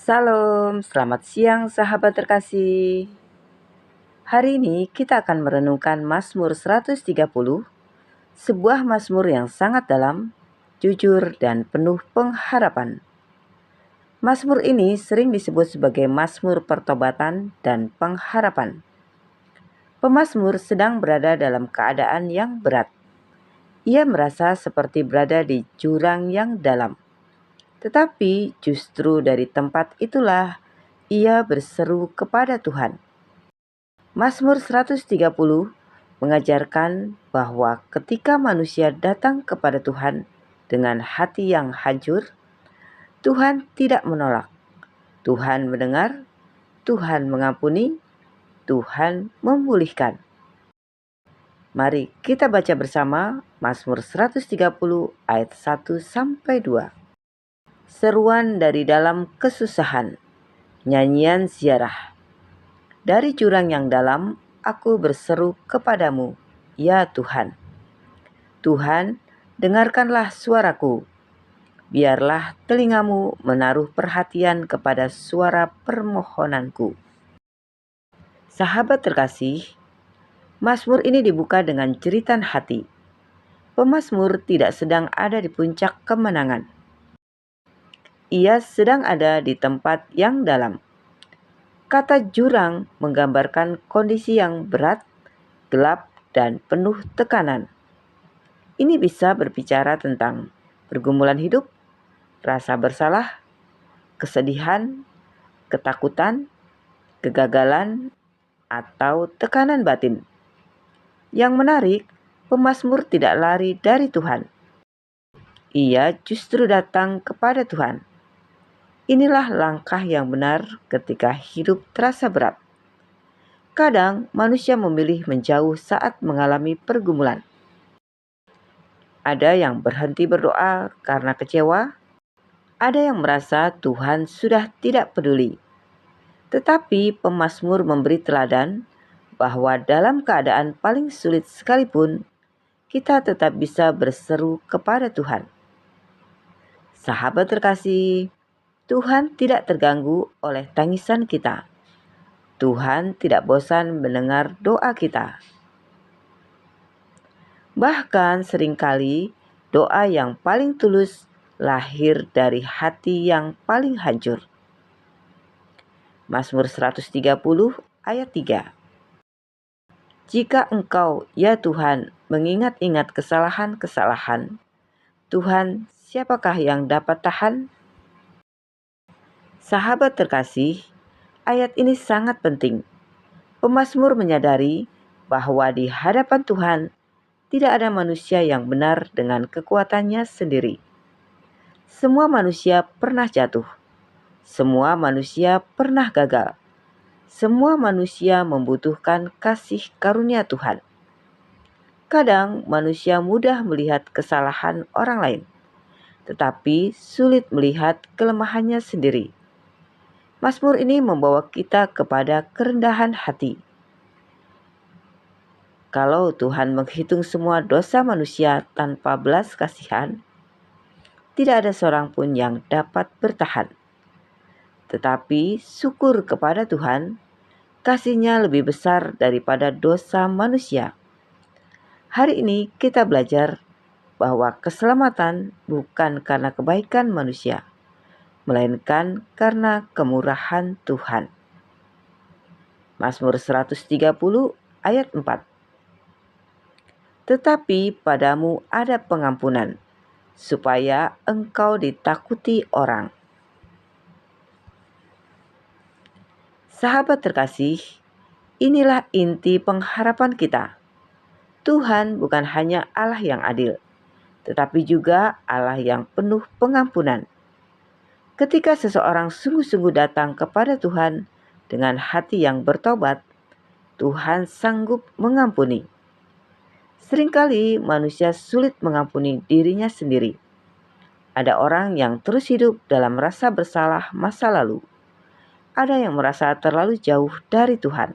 Salam, selamat siang sahabat terkasih. Hari ini kita akan merenungkan Mazmur 130, sebuah mazmur yang sangat dalam, jujur, dan penuh pengharapan. Mazmur ini sering disebut sebagai Mazmur pertobatan dan pengharapan. Pemazmur sedang berada dalam keadaan yang berat. Ia merasa seperti berada di jurang yang dalam. Tetapi justru dari tempat itulah ia berseru kepada Tuhan. Mazmur 130 mengajarkan bahwa ketika manusia datang kepada Tuhan dengan hati yang hancur, Tuhan tidak menolak. Tuhan mendengar, Tuhan mengampuni, Tuhan memulihkan. Mari kita baca bersama Mazmur 130 ayat 1-2. Seruan dari dalam kesusahan. Nyanyian ziarah. Dari jurang yang dalam, aku berseru kepadamu, ya Tuhan. Tuhan, dengarkanlah suaraku. Biarlah telingamu menaruh perhatian kepada suara permohonanku. Sahabat terkasih, Mazmur ini dibuka dengan jeritan hati. Pemazmur tidak sedang ada di puncak kemenangan. Ia sedang ada di tempat yang dalam. Kata jurang menggambarkan kondisi yang berat, gelap, dan penuh tekanan. Ini bisa berbicara tentang pergumulan hidup, rasa bersalah, kesedihan, ketakutan, kegagalan, atau tekanan batin. Yang menarik, pemazmur tidak lari dari Tuhan. Ia justru datang kepada Tuhan. Inilah langkah yang benar ketika hidup terasa berat. Kadang manusia memilih menjauh saat mengalami pergumulan. Ada yang berhenti berdoa karena kecewa, ada yang merasa Tuhan sudah tidak peduli. Tetapi pemazmur memberi teladan bahwa dalam keadaan paling sulit sekalipun, kita tetap bisa berseru kepada Tuhan. Sahabat terkasih, Tuhan tidak terganggu oleh tangisan kita. Tuhan tidak bosan mendengar doa kita. Bahkan seringkali doa yang paling tulus lahir dari hati yang paling hancur. Mazmur 130 ayat 3. Jika engkau, ya Tuhan, mengingat-ingat kesalahan-kesalahan, Tuhan, siapakah yang dapat tahan? Sahabat terkasih, ayat ini sangat penting. Pemazmur menyadari bahwa di hadapan Tuhan tidak ada manusia yang benar dengan kekuatannya sendiri. Semua manusia pernah jatuh. Semua manusia pernah gagal. Semua manusia membutuhkan kasih karunia Tuhan. Kadang manusia mudah melihat kesalahan orang lain, tetapi sulit melihat kelemahannya sendiri. Mazmur ini membawa kita kepada kerendahan hati. Kalau Tuhan menghitung semua dosa manusia tanpa belas kasihan, tidak ada seorang pun yang dapat bertahan. Tetapi syukur kepada Tuhan, kasih-Nya lebih besar daripada dosa manusia. Hari ini kita belajar bahwa keselamatan bukan karena kebaikan manusia, melainkan karena kemurahan Tuhan. Mazmur 130 ayat 4. Tetapi padamu ada pengampunan, supaya engkau ditakuti orang. Sahabat terkasih, inilah inti pengharapan kita. Tuhan bukan hanya Allah yang adil, tetapi juga Allah yang penuh pengampunan. Ketika seseorang sungguh-sungguh datang kepada Tuhan dengan hati yang bertobat, Tuhan sanggup mengampuni. Seringkali manusia sulit mengampuni dirinya sendiri. Ada orang yang terus hidup dalam rasa bersalah masa lalu. Ada yang merasa terlalu jauh dari Tuhan.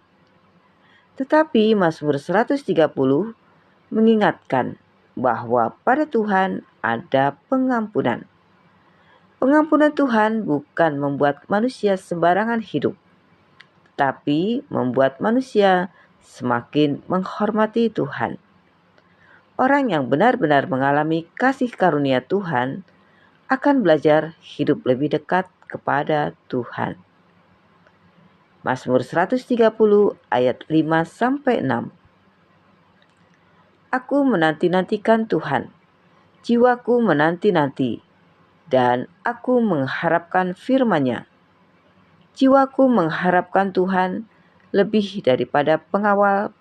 Tetapi Mazmur 130 mengingatkan bahwa pada Tuhan ada pengampunan. Pengampunan Tuhan bukan membuat manusia sembarangan hidup, tapi membuat manusia semakin menghormati Tuhan. Orang yang benar-benar mengalami kasih karunia Tuhan akan belajar hidup lebih dekat kepada Tuhan. Mazmur 130 ayat 5-6. Aku menanti-nantikan Tuhan, jiwaku menanti-nanti, dan aku mengharapkan firman-Nya. Jiwaku mengharapkan Tuhan lebih dari pengawal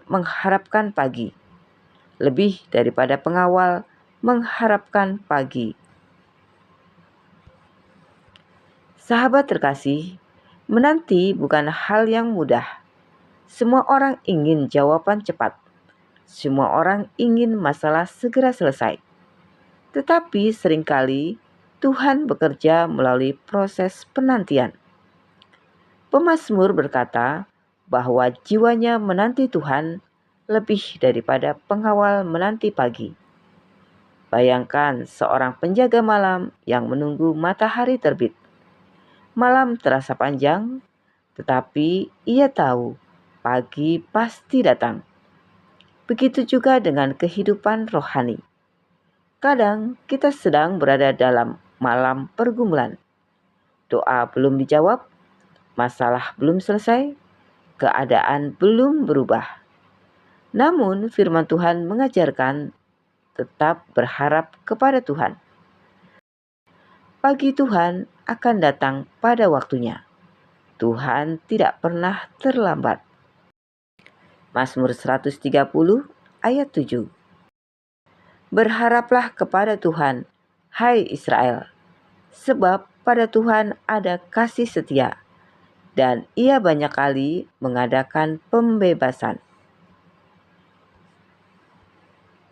mengharapkan pagi, lebih daripada pengawal mengharapkan pagi. Sahabat terkasih, menanti bukan hal yang mudah. Semua orang ingin jawaban cepat. Semua orang ingin masalah segera selesai. Tetapi seringkali Tuhan bekerja melalui proses penantian. Pemazmur berkata bahwa jiwanya menanti Tuhan lebih daripada pengawal menanti pagi. Bayangkan seorang penjaga malam yang menunggu matahari terbit. Malam terasa panjang, tetapi ia tahu pagi pasti datang. Begitu juga dengan kehidupan rohani. Kadang kita sedang berada dalam malam pergumulan. Doa belum dijawab, masalah belum selesai, keadaan belum berubah. Namun firman Tuhan mengajarkan tetap berharap kepada Tuhan. Pagi Tuhan akan datang pada waktunya. Tuhan tidak pernah terlambat. Mazmur 130 ayat 7. Berharaplah kepada Tuhan, hai Israel, sebab pada Tuhan ada kasih setia, dan Ia banyak kali mengadakan pembebasan.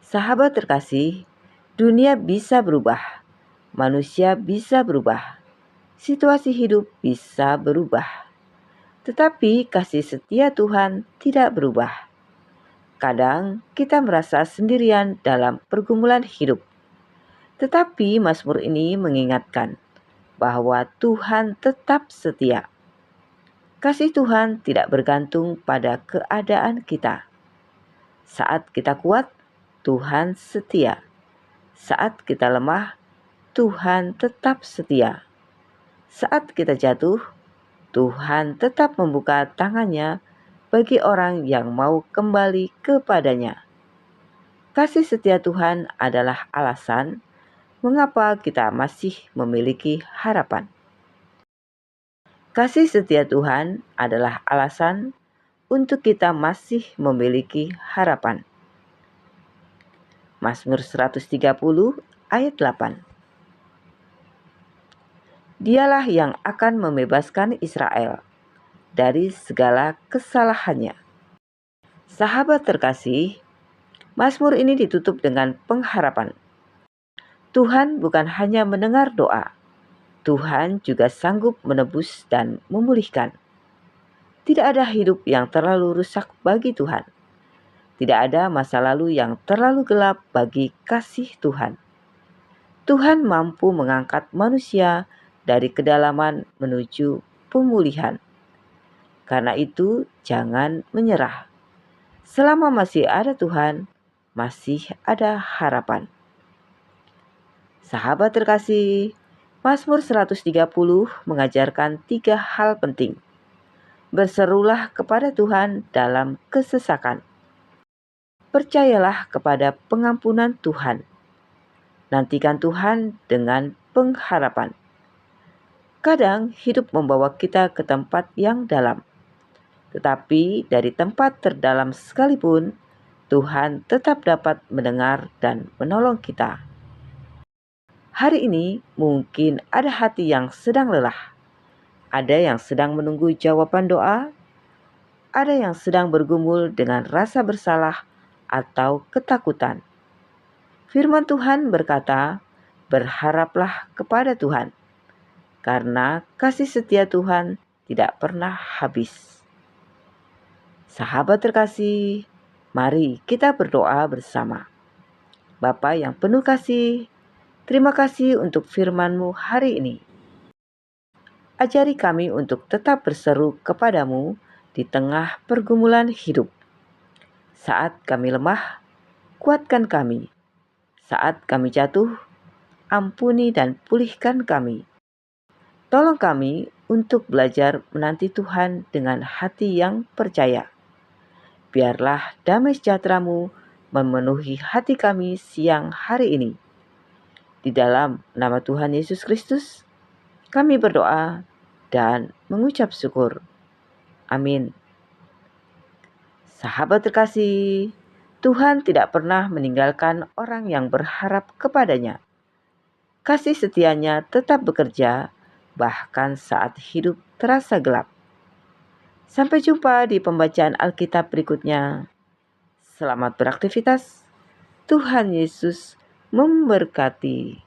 Sahabat terkasih, dunia bisa berubah, manusia bisa berubah, situasi hidup bisa berubah. Tetapi kasih setia Tuhan tidak berubah. Kadang kita merasa sendirian dalam pergumulan hidup. Tetapi Mazmur ini mengingatkan bahwa Tuhan tetap setia. Kasih Tuhan tidak bergantung pada keadaan kita. Saat kita kuat, Tuhan setia. Saat kita lemah, Tuhan tetap setia. Saat kita jatuh, Tuhan tetap membuka tangannya bagi orang yang mau kembali kepadanya. Kasih setia Tuhan adalah alasan mengapa kita masih memiliki harapan. Kasih setia Tuhan adalah alasan untuk kita masih memiliki harapan. Mazmur 130 ayat 8. Dialah yang akan membebaskan Israel dari segala kesalahannya. Sahabat terkasih, Mazmur ini ditutup dengan pengharapan. Tuhan bukan hanya mendengar doa, Tuhan juga sanggup menebus dan memulihkan. Tidak ada hidup yang terlalu rusak bagi Tuhan. Tidak ada masa lalu yang terlalu gelap bagi kasih Tuhan. Tuhan mampu mengangkat manusia dari kedalaman menuju pemulihan. Karena itu, jangan menyerah. Selama masih ada Tuhan, masih ada harapan. Sahabat terkasih, Mazmur 130 mengajarkan 3 hal penting. Berserulah kepada Tuhan dalam kesesakan. Percayalah kepada pengampunan Tuhan. Nantikan Tuhan dengan pengharapan. Kadang hidup membawa kita ke tempat yang dalam. Tetapi dari tempat terdalam sekalipun, Tuhan tetap dapat mendengar dan menolong kita. Hari ini mungkin ada hati yang sedang lelah. Ada yang sedang menunggu jawaban doa. Ada yang sedang bergumul dengan rasa bersalah atau ketakutan. Firman Tuhan berkata, berharaplah kepada Tuhan, karena kasih setia Tuhan tidak pernah habis. Sahabat terkasih, mari kita berdoa bersama. Bapa yang penuh kasih, terima kasih untuk firman-Mu hari ini. Ajari kami untuk tetap berseru kepadamu di tengah pergumulan hidup. Saat kami lemah, kuatkan kami. Saat kami jatuh, ampuni dan pulihkan kami. Tolong kami untuk belajar menanti Tuhan dengan hati yang percaya. Biarlah damai sejahtera-Mu memenuhi hati kami siang hari ini. Di dalam nama Tuhan Yesus Kristus, kami berdoa dan mengucap syukur. Amin. Sahabat terkasih, Tuhan tidak pernah meninggalkan orang yang berharap kepadanya. Kasih setianya tetap bekerja, bahkan saat hidup terasa gelap. Sampai jumpa di pembacaan Alkitab berikutnya. Selamat beraktivitas. Tuhan Yesus memberkati.